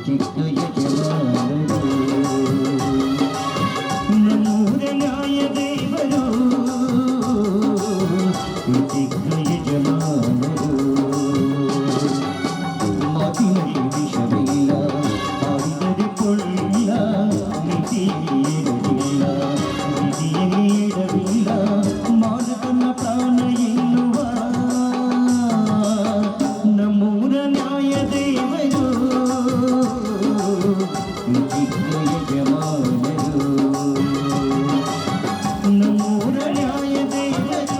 ಚಿಕ್ಕ ಯಜಮಾನರು ನಮ್ಮೂರ ನ್ಯಾಯ ದೇವರು ಚಿಕ್ಕ ಯಜಮಾನರು ಮಾತಿನಲ್ಲಿ ವಿಷವಿಲ್ಲ ಆಡಿದರೆ ಕೊಳ್ಳ ಮಿತಿಯಿರಲಿಲ್ಲ ವಿಧಿಯಲ್ಲಿ ಇಡವಿಲ್ಲ ಮಾನವನ ಪ್ರಾಣ ಎನ್ನುವ ನಮ್ಮೂರ ನ್ಯಾಯ ದೇವರು ಚಿಕ್ಕ ಯಜಮಾನರು ನಮ್ಮೂರ ನ್ಯಾಯ ದೇವರು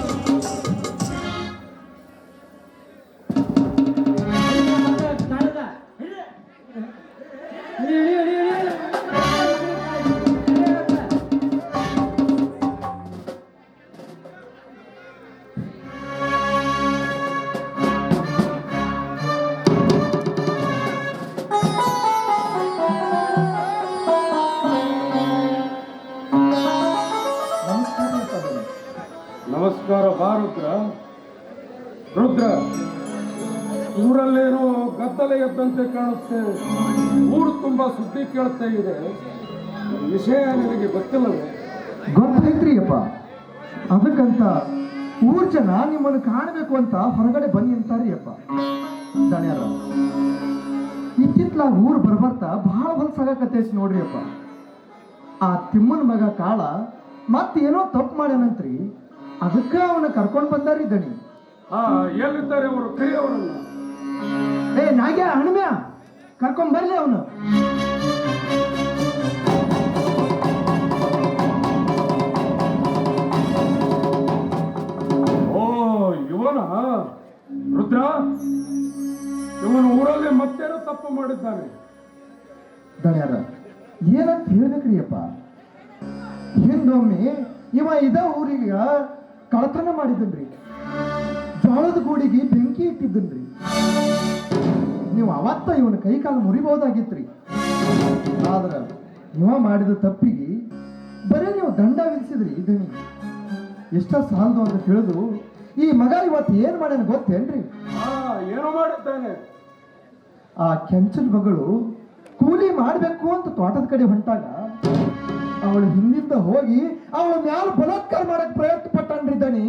ನಮಸ್ಕಾರ ಬಾ ರುದ್ರ. ರುದ್ರ, ಊರಲ್ಲೇನೋ ಗದ್ದಲ ಎದ್ದಂತೆ ಕಾಣುತ್ತೆ. ಊರು ತುಂಬಾ ಸುದ್ದಿ ಕೇಳ್ತಾ ಇದೆ. ವಿಷಯ ನಿನಗೆ ಗೊತ್ತಿಲ್ಲವೇ? ಗೊತ್ತೈತ್ರಿ ಅಪ್ಪ. ಅದಕ್ಕಂತ ಊರ್ ಜನ ನಿಮ್ಮನ್ನು ಕಾಣಬೇಕು ಅಂತ ಹೊರಗಡೆ ಬನ್ನಿ ಅಂತಾರಿ ಅಪ್ಪ. ದಣ್ಯಾರ ಇತ್ತಿತ್ಲಾಗ ಊರು ಬರ್ಬರ್ತಾ ಬಹಳ ಹೊಲಸಾಗಕತ್ತೈತಿ ನೋಡ್ರಿ ಅಪ್ಪ. ಆ ತಿಮ್ಮನ ಮಗ ಕಾಳ ಮತ್ತೇನೋ ತಪ್ಪು ಮಾಡ್ಯಾನಂತ್ರಿ. ಅದಕ್ಕ ಅವನ ಕರ್ಕೊಂಡು ಬಂದಾರಿ ದಣಿ. ಎಲ್ಲಿದ್ದಾರೆ ಅವರು? ಕರಿಯವರನ್ನ. ನಾಗ್ಯ ಹಣ್ಮ್ಯಾ ಕರ್ಕೊಂಡ್ ಬರ್ಲಿ ಅವನು. ಓ ಇವನ ರುದ್ರ, ಇವನು ಊರಲ್ಲಿ ಮತ್ತೇನೋ ತಪ್ಪು ಮಾಡಿದ್ದಾನೆ. ದಣ್ಯಾರ ಏನಂತ ಹೇಳ್ಬೇಕ್ರಿ ಅಪ್ಪ. ಹಿಂದೊಮ್ಮೆ ಇವ ಇದ ಊರಿಗೆ ಕಳತನ ಮಾಡಿದನ್ರಿ. ಜೋಳದ ಗೂಡಿಗೆ ಬೆಂಕಿ ಇಟ್ಟಿದ್ದನ್ರಿ. ನೀವು ಅವತ್ತ ಇವನ ಕೈ ಕಾಲು ಮುರಿಬಹುದಾಗಿತ್ರಿ. ಆದ್ರ ಇವ ಮಾಡಿದ ತಪ್ಪಿಗೆ ಬರೀ ನೀವು ದಂಡ ವಿಧಿಸಿದ್ರಿ. ಇದನ್ನ ಎಷ್ಟ ಸಾಲದು ಅಂತ ತಿಳಿದು ಈ ಮಗ ಇವತ್ತು ಏನ್ ಮಾಡ್ಯಾನ ಗೊತ್ತೇನ್ರಿ? ಏನೋ ಮಾಡಿದ್ದಾನೆ. ಆ ಕೆಂಚನ ಮಗಳು ಕೂಲಿ ಮಾಡ್ಬೇಕು ಅಂತ ತೋಟದ ಕಡೆ ಹೊಂಟಾಗ ಅವಳು ಹಿಂದಿಂದ ಹೋಗಿ ಅವಳ ಮ್ಯಾಲ ಬಲಾತ್ಕಾರ ಮಾಡಕ್ ಪ್ರಯತ್ನ ಪಟ್ಟನ್ರಿ ದಣಿ.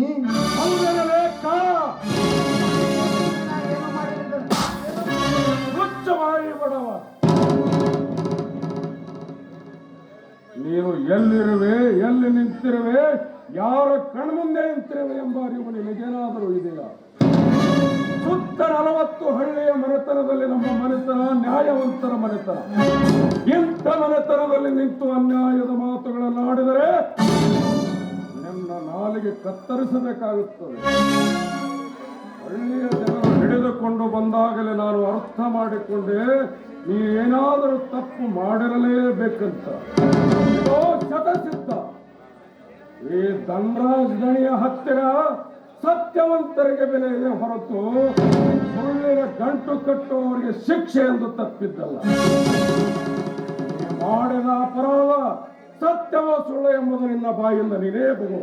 ನೀನು ಎಲ್ಲಿರುವೆ, ಎಲ್ಲಿ ನಿಂತಿರುವೆ, ಯಾರ ಕಣ್ಮುಂದೆ ನಿಂತಿರುವೆ ಎಂಬ ಅರಿವು ನಿನಗೇನಾದರೂ ಇದೆಯಾ? ಸುತ್ತ 40 ಹಳ್ಳಿಯ ಮನೆತನದಲ್ಲಿ ನಮ್ಮ ಮನೆತನ ನ್ಯಾಯವಂತರ ಮನೆತನ. ಇಂಥ ಮನೆತನದಲ್ಲಿ ನಿಂತು ಅನ್ಯಾಯದ ಮಾತುಗಳನ್ನು ಆಡಿದರೆ ನಿನ್ನ ನಾಲಿಗೆ ಕತ್ತರಿಸಬೇಕಾಗುತ್ತದೆ. ಹಳ್ಳಿಯ ಜನರು ಹಿಡಿದುಕೊಂಡು ಬಂದಾಗಲೇ ನಾನು ಅರ್ಥ ಮಾಡಿಕೊಂಡೆ ನೀನೇನಾದರೂ ತಪ್ಪು ಮಾಡಿರಲೇಬೇಕಂತ. ಇದೋ ಶತಸಿದ್ಧ. ಈ ಧನರಾಜ್ ದಣಿಯ ಹತ್ತಿರ ಸತ್ಯವಂತರಿಗೆ ಬೆಲೆ ಇದೆ ಹೊರತು ಸುಳ್ಳಿನ ಗಂಟು ಕಟ್ಟುವವರಿಗೆ ಶಿಕ್ಷೆ ಎಂದು ತಪ್ಪಿದ್ದಲ್ಲ. ಮಾಡಿದ ಅಪರಾಧ ಸತ್ಯವೋ ಸುಳ್ಳು ಎಂಬುದು ನಿನ್ನ ಬಾಯಿಂದ ನೀನೇ ಬಹುದು.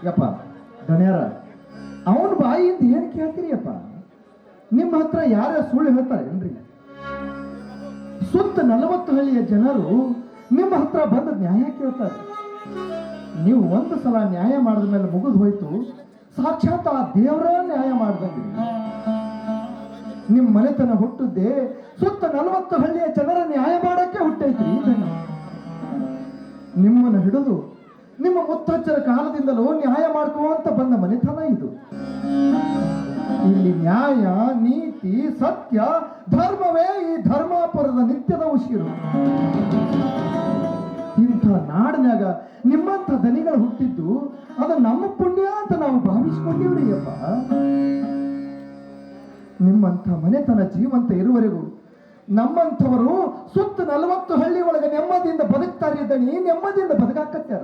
ಯಪ್ಪ ದಣ್ಯಾರ, ಅವನ ಬಾಯಿಯಿಂದ ಏನ್ ಕೇಳ್ತೀರಿ ಅಪ್ಪ? ನಿಮ್ಮ ಹತ್ರ ಯಾರ ಸುಳ್ಳು ಹೇಳ್ತಾರೇನ್ರಿ? ಸುತ್ತ 40 ಹಳ್ಳಿಯ ಜನರು ನಿಮ್ಮ ಹತ್ರ ಬಂದು ನ್ಯಾಯ ಕೇಳ್ತಾರೆ. ನೀವು ಒಂದು ಸಲ ನ್ಯಾಯ ಮಾಡಿದ ಮೇಲೆ ಮುಗಿದು ಹೋಯ್ತು. ಸಾಕ್ಷಾತ್ ಆ ದೇವರ ನ್ಯಾಯ ಮಾಡ್ದಂಗೆ. ನಿಮ್ಮ ಮನೆತನ ಹುಟ್ಟಿದ್ದೆ ಸುತ್ತ 40 ಹಳ್ಳಿಯ ಜನರ ನ್ಯಾಯ ಮಾಡಕ್ಕೆ ಹುಟ್ಟೈತ್ರಿ. ನಿಮ್ಮನ್ನು ಹಿಡಿದು ನಿಮ್ಮ ಮುತ್ತಜ್ಜರ ಕಾಲದಿಂದಲೂ ನ್ಯಾಯ ಮಾಡ್ಕೋಂತ ಬಂದ ಮನೆತನ ಇದು. ಇಲ್ಲಿ ನ್ಯಾಯ, ನೀತಿ, ಸತ್ಯ, ಧರ್ಮವೇ ಈ ಧರ್ಮಾಪುರದ ನಿತ್ಯದ ಉಸಿರು. ಇಂಥ ನಾಡಿನಾಗ ನಿಮ್ಮಂಥ ದನಿಗಳು ಹುಟ್ಟಿದ್ದು ಅದು ನಮ್ಮ ಪುಣ್ಯ ಅಂತ ನಾವು ಭಾವಿಸ್ಕೊಂಡಿವ್ರಿ ಅಪ್ಪ. ನಿಮ್ಮಂಥ ಮನೆತನ ಜೀವಂತ ಇರುವವರೆಗೂ ನಮ್ಮಂಥವರು ಸುತ್ತ 40 ಹಳ್ಳಿ ಒಳಗೆ ನೆಮ್ಮದಿಯಿಂದ ಬದುಕ್ತಾರೆ ದಣಿ, ನೆಮ್ಮದಿಯಿಂದ ಬದುಕಾಕತ್ಯಾರ.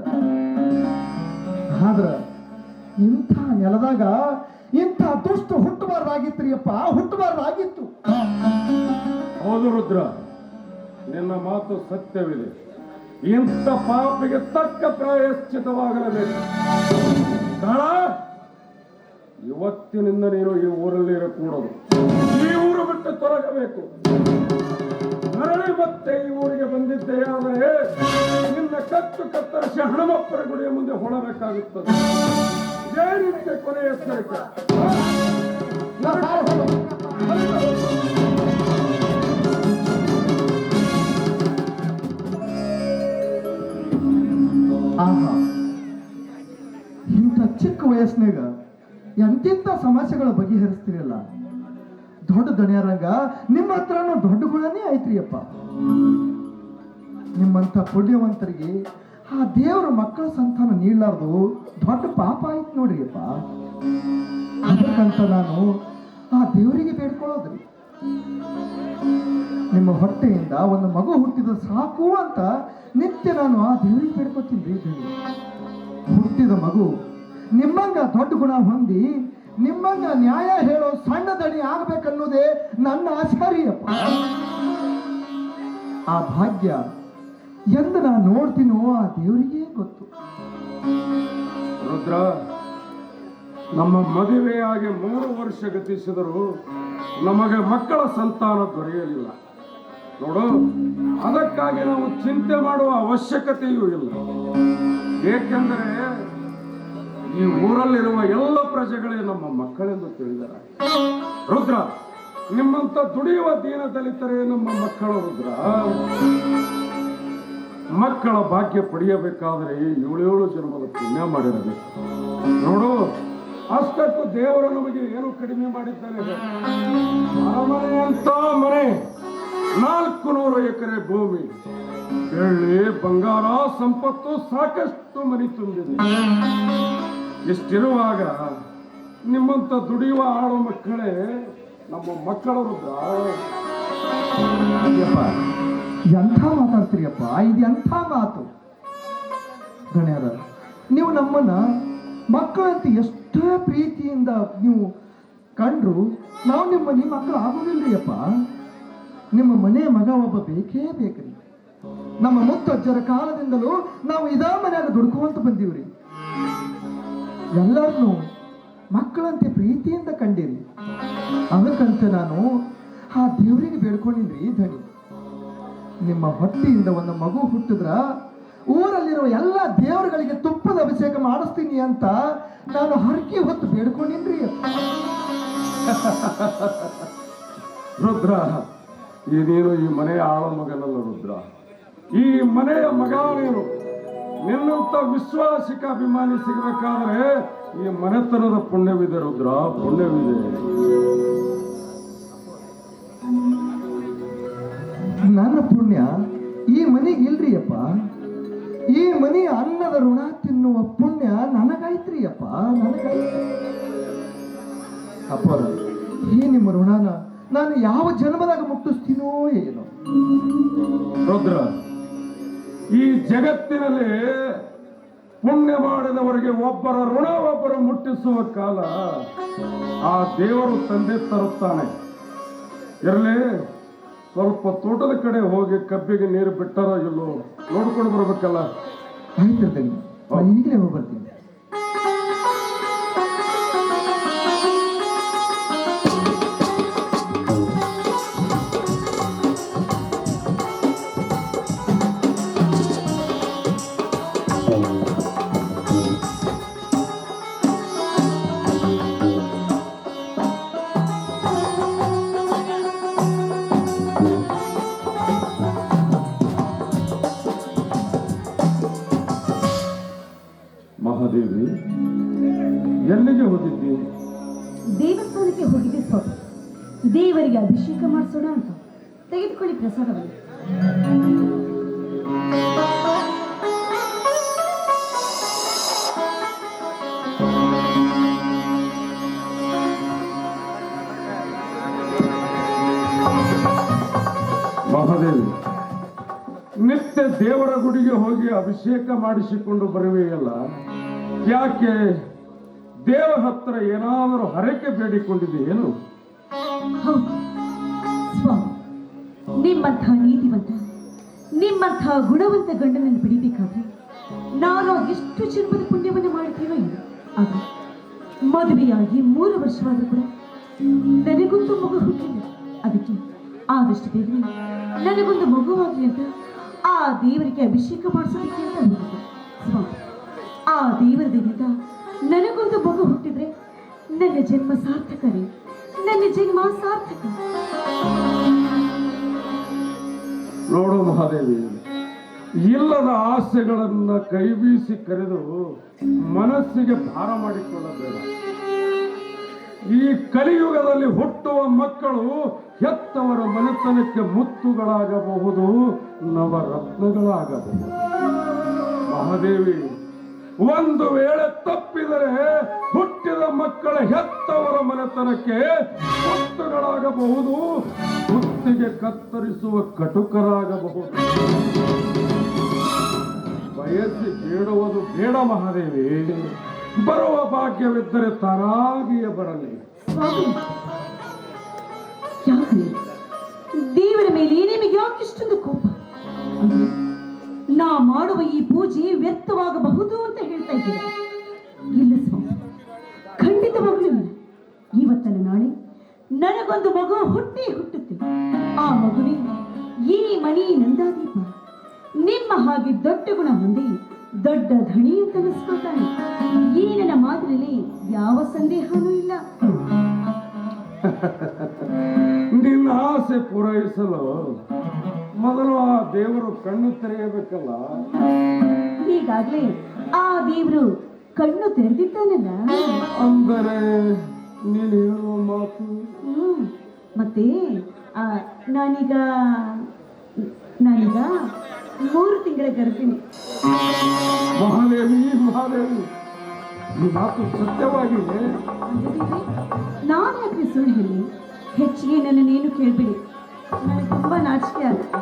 ಆದ್ರ ಇಂಥ ನೆಲದಾಗ ಇಂಥ ದುಷ್ಟ ಹುಟ್ಟಬಾರ್ದಾಗಿತ್ರಿ ಅಪ್ಪ, ಹುಟ್ಟಬಾರ್ದಾಗಿತ್ತು. ಹೌದು ರುದ್ರ, ನಿನ್ನ ಮಾತು ಸತ್ಯವಿದೆ. ಇಂಥ ಪಾಪಿಗೆ ತಕ್ಕ ಪ್ರಾಯಶ್ಚಿತವಾಗಲೇಬೇಕು. ಕಾಳ, ಇವತ್ತಿನಿಂದ ನೀನು ಈ ಊರಲ್ಲಿ ಇರಕೂಡದು. ಈ ಊರು ಬಿಟ್ಟು ತೊಲಗಬೇಕು. ಮರಳಿ ಮತ್ತೆ ಈ ಊರಿಗೆ ಬಂದಿದ್ದೆ ಆದರೆ ನಿನ್ನ ಕತ್ತರಿಸಿ ಹಣಮಪ್ಪರ ಗುಡಿಯ ಮುಂದೆ ಹೊಡಬೇಕಾಗುತ್ತದೆ. ಏನಿದೆ ಕೊನೆಯ ಎಚ್ಚರಿಕೆ. ಆಹಾ, ಇಂಥ ಚಿಕ್ಕ ವಯಸ್ಸಿನಾಗ ಎಂತೆಂಥ ಸಮಸ್ಯೆಗಳ ಬಗೆಹರಿಸ್ತಿರಲ್ಲ. ದೊಡ್ಡ ದಣಿಯರಂಗ ನಿಮ್ಮ ಹತ್ರನೂ ದೊಡ್ಡ ಗುಣನೇ ಐತ್ರಿ ಅಪ್ಪ. ನಿಮ್ಮಂಥ ಪುಣ್ಯವಂತರಿಗೆ ಆ ದೇವರ ಮಕ್ಕಳ ಸಂತಾನ ನೀಡಲಾರ್ದು ದೊಡ್ಡ ಪಾಪ ಆಯ್ತು ನೋಡ್ರಿ ಅಪ್ಪ. ಅದಕ್ಕಂತ ನಾನು ಆ ದೇವರಿಗೆ ಬೇಡ್ಕೊಳ್ಳೋದ್ರಿ, ನಿಮ್ಮ ಹೊಟ್ಟೆಯಿಂದ ಒಂದು ಮಗು ಹುಟ್ಟಿದ್ರೆ ಸಾಕು ಅಂತ ನಿತ್ಯ ನಾನು ಆ ದೇವರಿಗೆ ಬೇಡ್ಕೊತೀನಿ. ಹುಟ್ಟಿದ ಮಗು ನಿಮ್ಮಂಗ ದೊಡ್ಡ ಗುಣ ಹೊಂದಿ ನಿಮ್ಮಂಗ ನ್ಯಾಯ ಹೇಳೋ ಸಣ್ಣ ದಣಿ ಆಗ್ಬೇಕನ್ನೋದೇ ನನ್ನ ಆಚಾರ್ಯಪ್ಪ. ಆ ಭಾಗ್ಯ ಎಂದು ನಾನು ನೋಡ್ತೀನೋ ಆ ದೇವರಿಗೇ ಗೊತ್ತು. ರುದ್ರ, ನಮ್ಮ ಮದುವೆಯಾಗಿ 3 ವರ್ಷ ಗತಿಸಿದರೂ ನಮಗೆ ಮಕ್ಕಳ ಸಂತಾನ ದೊರೆಯಲಿಲ್ಲ ನೋಡು. ಅದಕ್ಕಾಗಿ ನಾವು ಚಿಂತೆ ಮಾಡುವ ಅವಶ್ಯಕತೆಯೂ ಇಲ್ಲ. ಏಕೆಂದರೆ ಈ ಊರಲ್ಲಿರುವ ಎಲ್ಲ ಪ್ರಜೆಗಳೇ ನಮ್ಮ ಮಕ್ಕಳೆಂದು ತಿಳಿದರೆ. ರುದ್ರ, ನಿಮ್ಮಂತ ದುಡಿಯುವ ದೀನ ದಲಿತರೇ ನಮ್ಮ ಮಕ್ಕಳು. ರುದ್ರ, ಮಕ್ಕಳ ಭಾಗ್ಯ ಪಡೆಯಬೇಕಾದರೆ 7 ಜನ್ಮದ ಪುಣ್ಯ ಮಾಡಿರಬೇಕು ನೋಡು. ಅಷ್ಟಕ್ಕೂ ದೇವರು ನಮಗೆ ಏನು ಕಡಿಮೆ ಮಾಡಿದ್ದಾನೆ. ಅರಮನೆ ಅಂತ ಮನೆ, 400 ಎಕರೆ ಭೂಮಿ, ಬೆಳ್ಳಿ ಬಂಗಾರ ಸಂಪತ್ತು ಸಾಕಷ್ಟು ಮನೆ ತುಂಬಿದೆ. ಇಷ್ಟಿರುವಾಗ ನಿಮ್ಮಂತ ದುಡಿಯುವ ಆಳು ಮಕ್ಕಳೇ ನಮ್ಮ ಮಕ್ಕಳು. ಎಂಥ ಮಾತಾಡ್ತೀರಿಯಪ್ಪ, ಇದು ಎಂಥ ಮಾತು. ಗಣ್ಯರ, ನೀವು ನಮ್ಮನ್ನ ಮಕ್ಕಳಂತ ಎಷ್ಟೇ ಪ್ರೀತಿಯಿಂದ ನೀವು ಕಂಡ್ರು ನಾವು ನಿಮ್ಮ ಮಕ್ಕಳು ಆಗುದಿಲ್ರಿ ಅಪ್ಪ. ನಿಮ್ಮ ಮನೆ ಮಗ ಒಬ್ಬ ಬೇಕೇ ಬೇಕ್ರಿ. ನಮ್ಮ ಮುತ್ತಜ್ಜರ ಕಾಲದಿಂದಲೂ ನಾವು ಇದಾ ಮನ್ಯಾಗ ದುಡ್ಕೊಂತ ಬಂದೀವ್ರಿ. ಎಲ್ಲರನ್ನೂ ಮಕ್ಕಳಂತೆ ಪ್ರೀತಿಯಿಂದ ಕಂಡೀರಿ. ಅದಕ್ಕಂತ ನಾನು ಆ ದೇವರಿಗೆ ಬೇಡ್ಕೊಂಡಿನ್ರಿ ಧಣಿ. ನಿಮ್ಮ ಹೊಟ್ಟೆಯಿಂದ ಒಂದು ಮಗು ಹುಟ್ಟಿದ್ರ ಊರಲ್ಲಿರುವ ಎಲ್ಲ ದೇವರುಗಳಿಗೆ ತುಪ್ಪದ ಅಭಿಷೇಕ ಮಾಡಿಸ್ತೀನಿ ಅಂತ ನಾನು ಹರಕೆ ಹೊತ್ತು ಬೇಡ್ಕೊಂಡಿನ್ರಿ. ರುದ್ರ, ನೀನು ಈ ಮನೆಯ ಆಳ ಮಗನಲ್ಲ ರುದ್ರ, ಈ ಮನೆಯ ಮಗ ನೀನು. ನಿನ್ನಂತ ವಿಶ್ವಾಸಿಕ ಅಭಿಮಾನಿ ಸಿಗಬೇಕಾದ್ರೆ ಈ ಮನೆತನದ ಪುಣ್ಯವಿದೆ ರುದ್ರ, ಪುಣ್ಯವಿದೆ. ನನ್ನ ಪುಣ್ಯ ಈ ಮನೆಗೆ ಇಲ್ರಿ ಅಪ್ಪ. ಈ ಮನೆ ಅನ್ನದ ಋಣ ತಿನ್ನುವ ಪುಣ್ಯ ನನಗಾಯ್ತ್ರಿ ಅಪ್ಪ, ನನಗಾಯ್ತು. ಅಪ್ಪ, ಈ ನಿಮ್ಮ ಋಣನ ನಾನು ಯಾವ ಜನ್ಮದಾಗ ಮುಟ್ಟಿಸ್ತೀನೋ ಏನೋ. ರುದ್ರ, ಈ ಜಗತ್ತಿನಲ್ಲಿ ಪುಣ್ಯ ಮಾಡಿದವರಿಗೆ ಒಬ್ಬರ ಋಣ ಒಬ್ಬರು ಮುಟ್ಟಿಸುವ ಕಾಲ ಆ ದೇವರು ತಂದೆ ತರುತ್ತಾನೆ. ಇರಲಿ, ಸ್ವಲ್ಪ ತೋಟದ ಕಡೆ ಹೋಗಿ ಕಬ್ಬಿಗೆ ನೀರು ಬಿಟ್ಟರೋ ಇಲ್ಲೋ ನೋಡ್ಕೊಂಡು ಬರ್ಬೇಕಲ್ಲ. ಆಯ್ತಿರ್ತೀನಿ, ಈಗಲೇ ಹೋಗಿ ಬರ್ತೀನಿ. ಮಹಾದೇವಿ, ಎಲ್ಲಿಗೆ ಹೋಗಿದ್ದಿ? ದೇವಸ್ಥಾನಕ್ಕೆ ಹೋಗಿದ್ದೆ ಸ್ವಾಮಿ. ದೇವರಿಗೆ ಅಭಿಷೇಕ ಮಾಡಿಸೋಣ ಅಂತ. ತೆಗೆದುಕೊಳ್ಳಿ ಪ್ರಸಾದವನ್ನು. ಮಹಾದೇವಿ, ನಿತ್ಯ ದೇವರ ಗುಡಿಗೆ ಹೋಗಿ ಅಭಿಷೇಕ ಮಾಡಿಸಿಕೊಂಡು ಬರುವೆಯಲ್ಲ, ಯಾಕೆ ದೇವರ ಹತ್ರ ಏನಾದರೂ ಹರಕೆ ಬೇಡಿಕೊಂಡಿದೆಯೇನು? ಹೌದು ಸ್ವಾಮಿ, ನಿಮ್ಮಂಥ ನೀತಿವಂತ, ನಿಮ್ಮಂಥ ಗುಣವಂತ ಗಂಡನನ್ನು ಬಿಡಬೇಕಾದ್ರೆ ನಾನು ಎಷ್ಟು ಜನ್ಮದ ಪುಣ್ಯವನ್ನು ಮಾಡ್ತೀನೋ ಇಲ್ಲ. ಆಗ ಮದುವೆಯಾಗಿ 3 ವರ್ಷವಾದರೂ ಕೂಡ ನನಗೊಂದು ಮಗು ಹುಟ್ಟಿಲ್ಲ. ಅದಕ್ಕೆ ಆದಷ್ಟು ಬೇಗನೆ ನನಗೊಂದು ಮಗುವಾಗಲಿ ಅಂತ ಆ ದೇವರಿಗೆ ಅಭಿಷೇಕ ಮಾಡಿಸೋದಕ್ಕೆ ಅಂತ ಹೋಗಿದೆ. ಸ್ವಾಮಿ, ಆ ದೇವರ ದಯೆಯಿಂದ ನನಗೊಂದು ಮಗು ಹುಟ್ಟಿದ್ರೆ ನನ್ನ ಜನ್ಮ ಸಾರ್ಥಕವೇ, ನನ್ನ ಜನ್ಮ ಸಾರ್ಥಕ. ನೋಡು ಮಹಾದೇವಿ, ಇಲ್ಲದ ಆಸೆಗಳನ್ನ ಕೈ ಬೀಸಿ ಕರೆದು ಮನಸ್ಸಿಗೆ ಭಾರ ಮಾಡಿಕೊಳ್ಳಬೇಡ. ಈ ಕಲಿಯುಗದಲ್ಲಿ ಹುಟ್ಟುವ ಮಕ್ಕಳು ಹೆತ್ತವರ ಮನೆತನಕ್ಕೆ ಮುತ್ತುಗಳಾಗಬಹುದು, ನವರತ್ನಗಳಾಗಬಹುದು. ಮಹಾದೇವಿ, ಒಂದು ವೇಳೆ ತಪ್ಪಿದರೆ ಹುಟ್ಟಿದ ಮಕ್ಕಳ ಹೆತ್ತವರ ಮನೆತನಕ್ಕೆ ಮುತ್ತುಗಳಾಗಬಹುದು, ಮುತ್ತಿಗೆ ಕತ್ತರಿಸುವ ಕಟುಕರಾಗಬಹುದು. ಬಯಸಿ ಬೇಡುವುದು ಬೇಡ ಮಹಾದೇವಿ. ಬರುವ ಭಾಗ್ಯವಿದ್ದರೆ ತಾನಾಗಿಯೇ ಬರಲಿ. ಸ್ವಾಮಿ, ಯಾಕೆ ದೇವರ ಮೇಲೆ ನಿಮಗೆ ಯಾಕಿಷ್ಟೊಂದು ಕೋಪ? ಅಂದ್ರೆ ನಾ ಮಾಡುವ ಈ ಪೂಜೆ ವ್ಯರ್ಥವಾಗಬಹುದು ಅಂತ ಹೇಳ್ತಾ ಇದ್ದೀರಾ? ಇಲ್ಲ ಸ್ವಾಮಿ, ಖಂಡಿತವಾಗ್ಲೂ ಇಲ್ಲ. ಇವತ್ತಲ್ಲ ನಾಳೆ ನನಗೊಂದು ಮಗು ಹುಟ್ಟುತ್ತೆ. ಆ ಮಗುವೆ ಈ ಮಣಿ ನಂದಾದೀಪ. ನಿಮ್ಮ ಹಾಗೆ ದೊಡ್ಡ ಗುಣ ಹೊಂದಿ ದೊಡ್ಡ ಧಣಿ ಅಂತ ಅನಿಸ್ಕೊಳ್ತಾನೆ. ಈ ನನ್ನ ಮಾತಿನಲ್ಲಿ ಯಾವ ಸಂದೇಹನೂ ಇಲ್ಲ. ನಿನ್ನ ಆಸೆ ಪೂರೈಸಲು ಮೊದಲು ಆ ದೇವರು ಕಣ್ಣು ತೆರೆಯಬೇಕಲ್ಲ. ಈಗಾಗ್ಲೇ ಆ ದೇವರು ಕಣ್ಣು ತೆರೆದಿದ್ದಾನಲ್ಲ. ಅಂದರೆ ನೀನು ಹೇಳುವ ಮಾತು ಮತ್ತೆ ನಾನೀಗ 3 ತಿಂಗಳ ಗರ್ಭಿಣಿ. ಮಹಾದೇವಿ, ಮಹಾದೇವಿ, ಈ ಮಾತು ಸತ್ಯವಾಗಿದೆ. ನಾನು ಯಾಕೆ ಸುಳ್ಳು ಹೇಳಿ? ಹೆಚ್ಚಿಗೆ ನನ್ನನ್ನೇನು ಕೇಳಬೇಡಿ, ನನಗೆ ತುಂಬಾ ನಾಚಿಕೆ ಆಗುತ್ತೆ.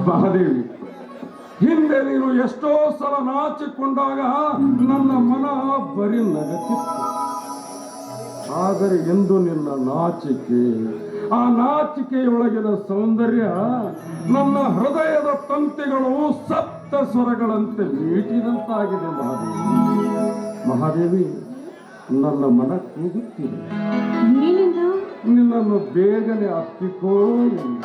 ಮಹಾದೇವಿ, ಹಿಂದೆ ನೀನು ಎಷ್ಟೋ ಸಲ ನಾಚಿಕೊಂಡಾಗ ನನ್ನ ಮನ ಬರೀ ನಗತಿತ್ತು. ಆದರೆ ಎಂದು ನಿನ್ನ ನಾಚಿಕೆ, ಆ ನಾಚಿಕೆಯೊಳಗಿನ ಸೌಂದರ್ಯ ನನ್ನ ಹೃದಯದ ತಂತಿಗಳು ಸಪ್ತ ಸ್ವರಗಳಂತೆ ಮೀಟಿದಂತಾಗಿದೆ. ಮಹಾದೇವಿ, ಮಹಾದೇವಿ, ನನ್ನ ಮನ ಕೂಗುತ್ತಿದೆ. ಏನೆಂದು? ನಿನ್ನನ್ನು ಬೇಗನೆ ಅಪ್ಪಿಕೋ ಎಂದು.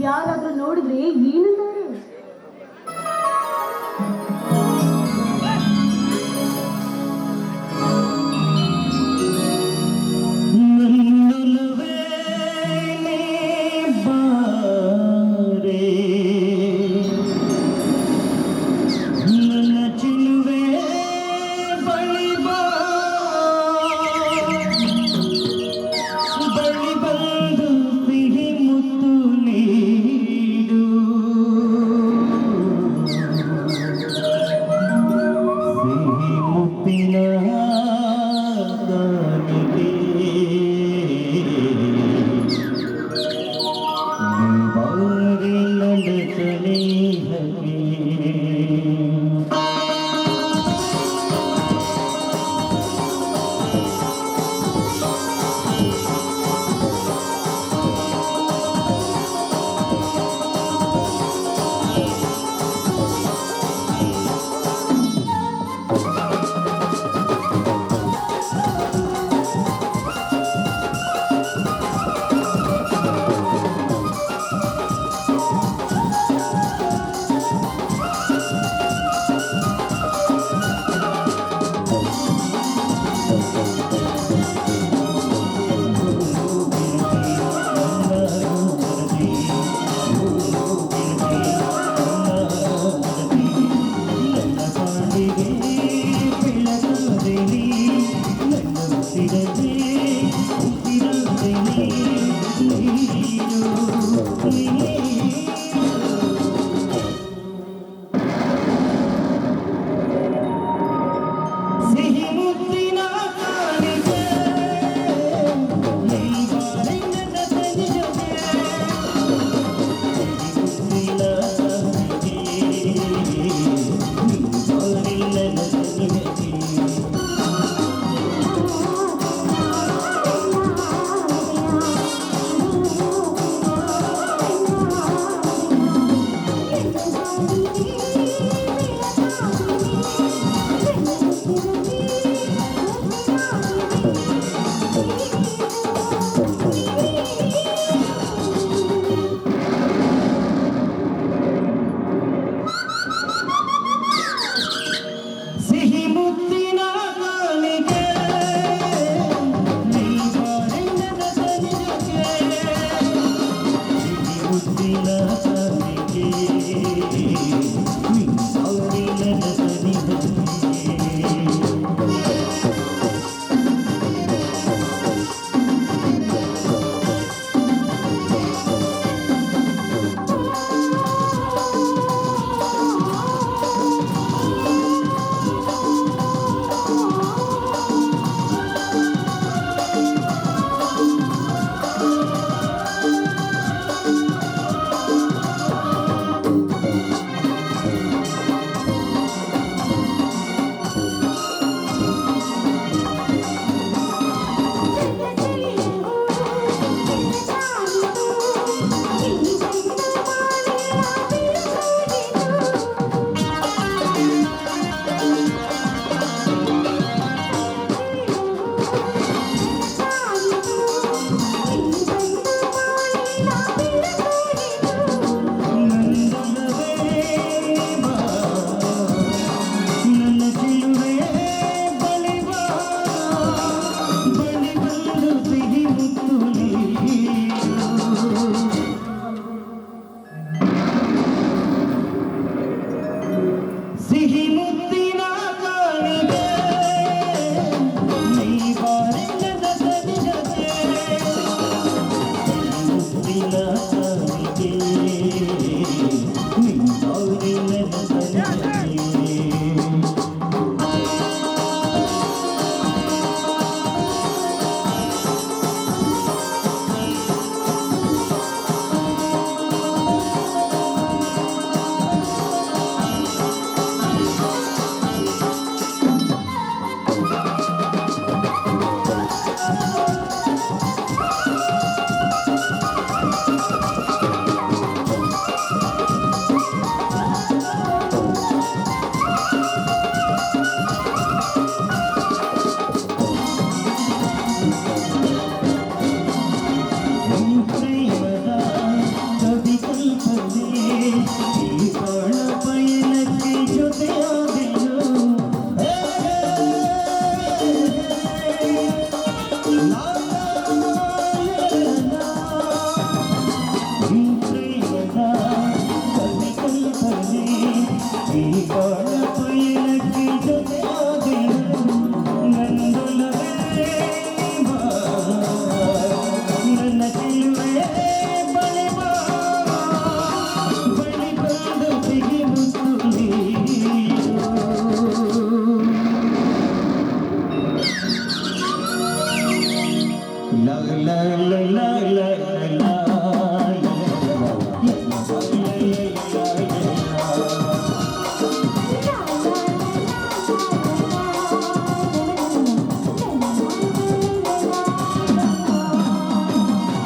ಯಾರಾದ್ರೂ ನೋಡಿದ್ರೆ ಏನಂತಾರೆ?